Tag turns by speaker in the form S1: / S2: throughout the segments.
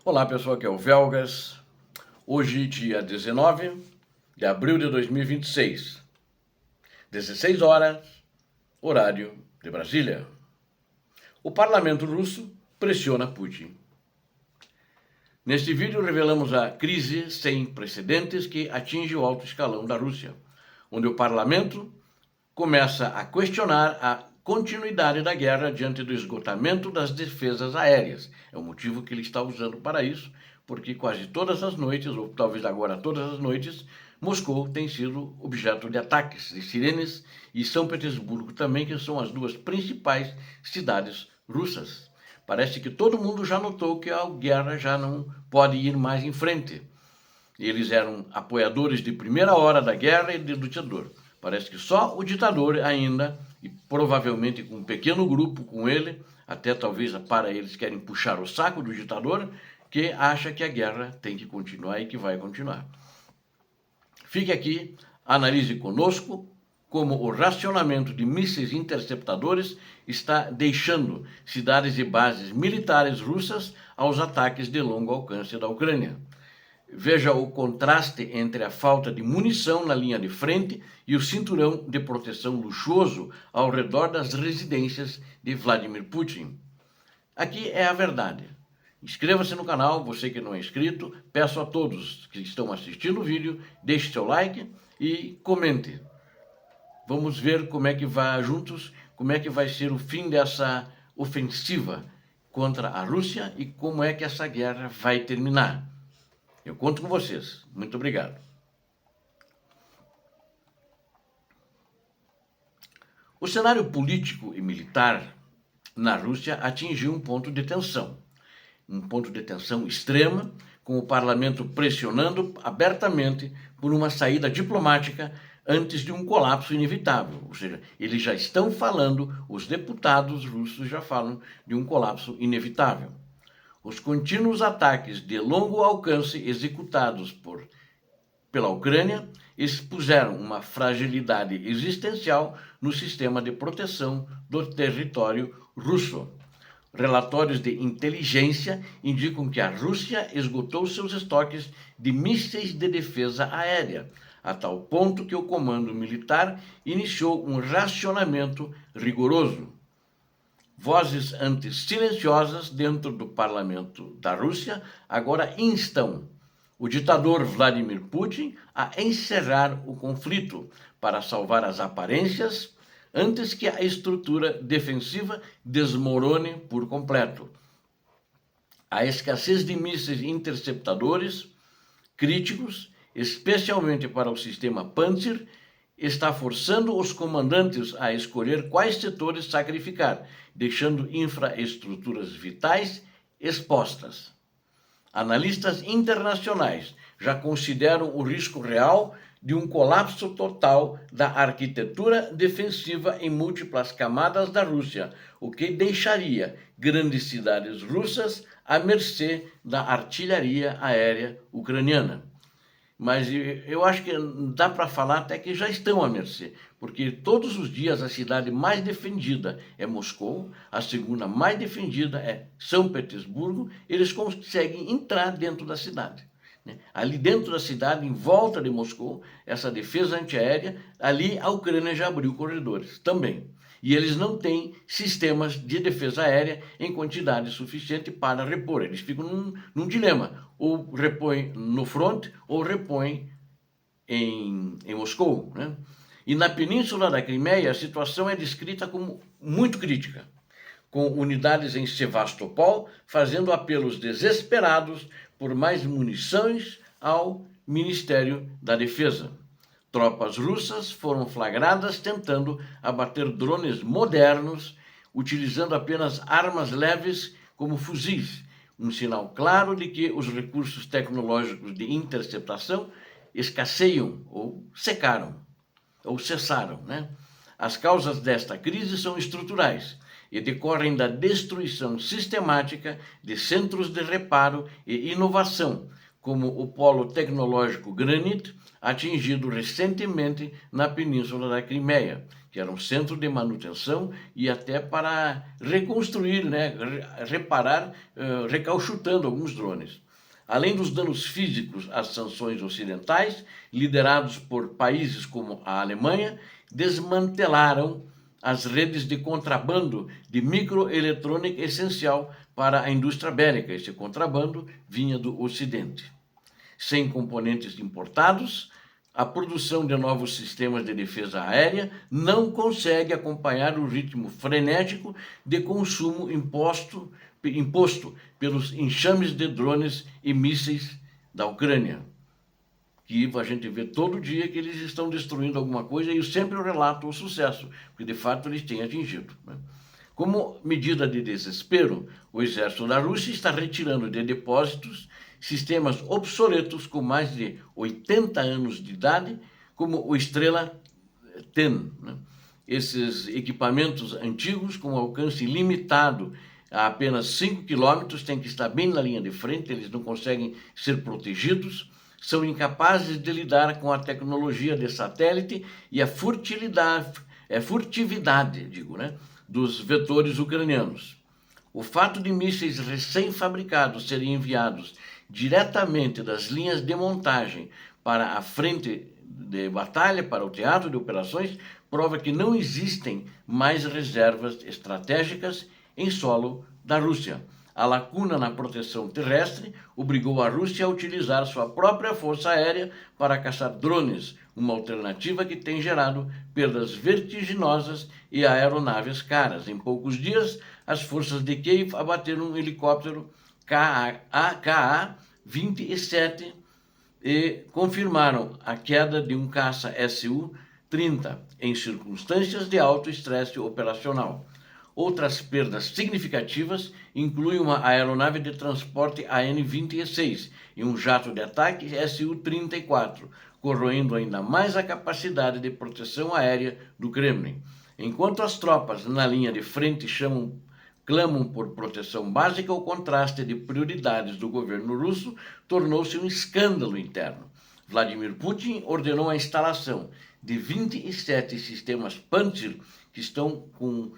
S1: Olá pessoal, aqui é o Velgas. Hoje, dia 19 de abril de 2026, 16 horas, horário de Brasília. O parlamento russo pressiona Putin. Neste vídeo revelamos a crise sem precedentes que atinge o alto escalão da Rússia, onde o parlamento começa a questionar a continuidade da guerra diante do esgotamento das defesas aéreas. É o motivo que ele está usando para isso, porque quase todas as noites, ou talvez agora todas as noites, Moscou tem sido objeto de ataques de sirenes e São Petersburgo também, que são as duas principais cidades russas. Parece que todo mundo já notou que a guerra já não pode ir mais em frente. Eles eram apoiadores de primeira hora da guerra e do ditador. Parece que só o ditador ainda, e provavelmente com um pequeno grupo com ele, até talvez para eles querem puxar o saco do ditador, que acha que a guerra tem que continuar e que vai continuar. Fique aqui, analise conosco como o racionamento de mísseis interceptadores está deixando cidades e bases militares russas aos ataques de longo alcance da Ucrânia. Veja o contraste entre a falta de munição na linha de frente e o cinturão de proteção luxuoso ao redor das residências de Vladimir Putin. Aqui é a verdade. Inscreva-se no canal, você que não é inscrito. Peço a todos que estão assistindo o vídeo, deixe seu like e comente. Vamos ver como é que vai juntos, como é que vai ser o fim dessa ofensiva contra a Rússia e como é que essa guerra vai terminar. Eu conto com vocês. Muito obrigado. O cenário político e militar na Rússia atingiu um ponto de tensão extrema, com o parlamento pressionando abertamente por uma saída diplomática antes de um colapso inevitável. Ou seja, eles já estão falando, os deputados russos já falam de um colapso inevitável. Os contínuos ataques de longo alcance executados pela Ucrânia expuseram uma fragilidade existencial no sistema de proteção do território russo. Relatórios de inteligência indicam que a Rússia esgotou seus estoques de mísseis de defesa aérea, a tal ponto que o comando militar iniciou um racionamento rigoroso. Vozes silenciosas dentro do parlamento da Rússia agora instam o ditador Vladimir Putin a encerrar o conflito para salvar as aparências antes que a estrutura defensiva desmorone por completo. A escassez de mísseis interceptadores críticos, especialmente para o sistema Pantsir, está forçando os comandantes a escolher quais setores sacrificar, deixando infraestruturas vitais expostas. Analistas internacionais já consideram o risco real de um colapso total da arquitetura defensiva em múltiplas camadas da Rússia, o que deixaria grandes cidades russas à mercê da artilharia aérea ucraniana. Mas eu acho que dá para falar até que já estão à mercê, porque todos os dias a cidade mais defendida é Moscou, a segunda mais defendida é São Petersburgo, eles conseguem entrar dentro da cidade. Ali dentro da cidade, em volta de Moscou, essa defesa antiaérea, ali a Ucrânia já abriu corredores também. E eles não têm sistemas de defesa aérea em quantidade suficiente para repor. Eles ficam num dilema. Ou repõem no front, ou repõem em Moscou. Né? E na península da Crimeia, a situação é descrita como muito crítica, com unidades em Sevastopol fazendo apelos desesperados por mais munições ao Ministério da Defesa. Tropas russas foram flagradas tentando abater drones modernos, utilizando apenas armas leves como fuzis, um sinal claro de que os recursos tecnológicos de interceptação escasseiam ou secaram, ou cessaram. Né? As causas desta crise são estruturais e decorrem da destruição sistemática de centros de reparo e inovação, como o Polo Tecnológico Granit, atingido recentemente na Península da Crimeia, que era um centro de manutenção e até para reconstruir, né, reparar, recauchutando alguns drones. Além dos danos físicos às sanções ocidentais, liderados por países como a Alemanha, desmantelaram as redes de contrabando de microeletrônica essencial para a indústria bélica. Esse contrabando vinha do Ocidente. Sem componentes importados, a produção de novos sistemas de defesa aérea não consegue acompanhar o ritmo frenético de consumo imposto pelos enxames de drones e mísseis da Ucrânia, que a gente vê todo dia que eles estão destruindo alguma coisa e eu sempre relato o sucesso, porque de fato eles têm atingido, né? Como medida de desespero, o exército da Rússia está retirando de depósitos sistemas obsoletos com mais de 80 anos de idade, como o Estrela Ten, né? Esses equipamentos antigos com alcance limitado a apenas 5 quilômetros têm que estar bem na linha de frente, eles não conseguem ser protegidos, são incapazes de lidar com a tecnologia de satélite e a furtividade, né, dos vetores ucranianos. O fato de mísseis recém-fabricados serem enviados diretamente das linhas de montagem para a frente de batalha, para o teatro de operações, prova que não existem mais reservas estratégicas em solo da Rússia. A lacuna na proteção terrestre obrigou a Rússia a utilizar sua própria força aérea para caçar drones, uma alternativa que tem gerado perdas vertiginosas e aeronaves caras. Em poucos dias, as forças de Kiev abateram um helicóptero Ka-27 e confirmaram a queda de um caça Su-30 em circunstâncias de alto estresse operacional. Outras perdas significativas incluem uma aeronave de transporte AN-26 e um jato de ataque Su-34, corroendo ainda mais a capacidade de proteção aérea do Kremlin. Enquanto as tropas na linha de frente clamam por proteção básica, o contraste de prioridades do governo russo tornou-se um escândalo interno. Vladimir Putin ordenou a instalação de 27 sistemas Pantsir que estão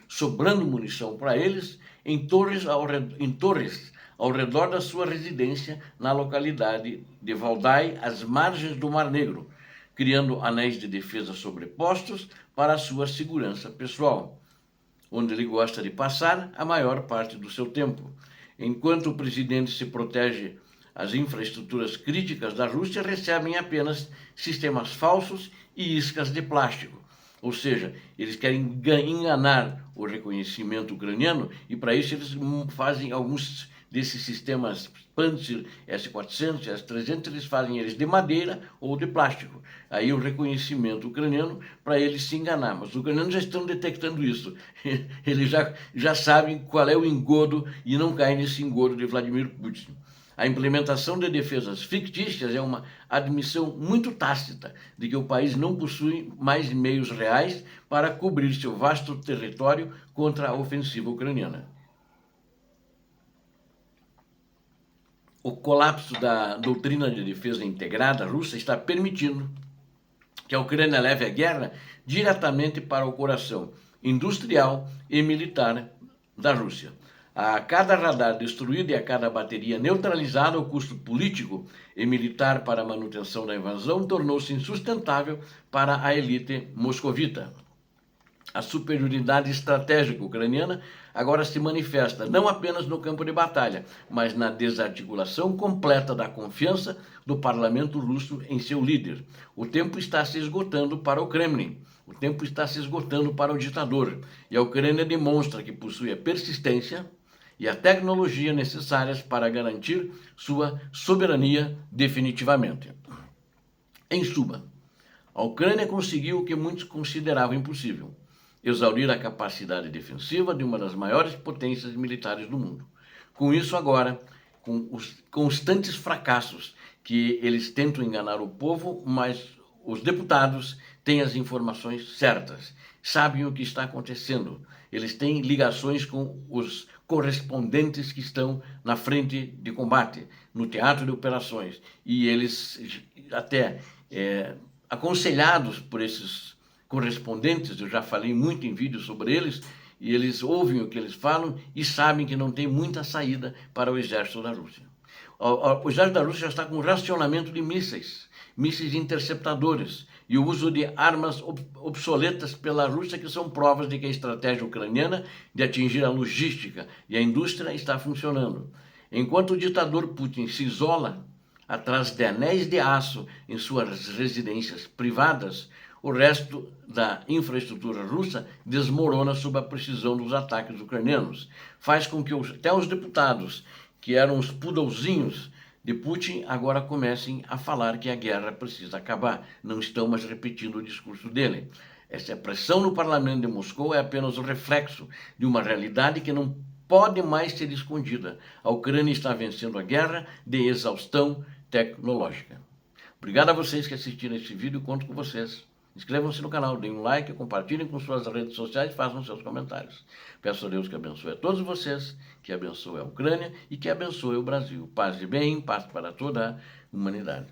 S1: sobrando munição para eles em torres ao redor da sua residência na localidade de Valdai, às margens do Mar Negro, criando anéis de defesa sobrepostos para a sua segurança pessoal, onde ele gosta de passar a maior parte do seu tempo. Enquanto o presidente se protege, as infraestruturas críticas da Rússia recebem apenas sistemas falsos e iscas de plástico. Ou seja, eles querem enganar o reconhecimento ucraniano e para isso eles fazem alguns desses sistemas Pantsir, S-400, S-300, eles fazem eles de madeira ou de plástico. Aí o reconhecimento ucraniano para eles se enganar. Mas os ucranianos já estão detectando isso. Eles já sabem qual é o engodo e não caem nesse engodo de Vladimir Putin. A implementação de defesas fictícias é uma admissão muito tácita de que o país não possui mais meios reais para cobrir seu vasto território contra a ofensiva ucraniana. O colapso da doutrina de defesa integrada russa está permitindo que a Ucrânia leve a guerra diretamente para o coração industrial e militar da Rússia. A cada radar destruído e a cada bateria neutralizada, o custo político e militar para a manutenção da invasão tornou-se insustentável para a elite moscovita. A superioridade estratégica ucraniana agora se manifesta não apenas no campo de batalha, mas na desarticulação completa da confiança do parlamento russo em seu líder. O tempo está se esgotando para o Kremlin. O tempo está se esgotando para o ditador. E a Ucrânia demonstra que possui a persistência e a tecnologia necessárias para garantir sua soberania definitivamente. Em suma, a Ucrânia conseguiu o que muitos consideravam impossível: exaurir a capacidade defensiva de uma das maiores potências militares do mundo. Com isso, agora, com os constantes fracassos que eles tentam enganar o povo, mas os deputados têm as informações certas, sabem o que está acontecendo. Eles têm ligações com os correspondentes que estão na frente de combate, no teatro de operações, e eles até aconselhados por esses correspondentes, eu já falei muito em vídeos sobre eles, e eles ouvem o que eles falam e sabem que não tem muita saída para o exército da Rússia. O exército da Rússia já está com racionamento de mísseis interceptadores e o uso de armas obsoletas pela Rússia, que são provas de que a estratégia ucraniana de atingir a logística e a indústria está funcionando. Enquanto o ditador Putin se isola atrás de anéis de aço em suas residências privadas, o resto da infraestrutura russa desmorona sob a precisão dos ataques ucranianos. Faz com que até os deputados, que eram os pudolzinhos de Putin, agora comecem a falar que a guerra precisa acabar. Não estão mais repetindo o discurso dele. Essa pressão no parlamento de Moscou é apenas o reflexo de uma realidade que não pode mais ser escondida. A Ucrânia está vencendo a guerra de exaustão tecnológica. Obrigado a vocês que assistiram esse vídeo, conto com vocês. Inscrevam-se no canal, deem um like, compartilhem com suas redes sociais e façam seus comentários. Peço a Deus que abençoe a todos vocês, que abençoe a Ucrânia e que abençoe o Brasil. Paz e bem, paz para toda a humanidade.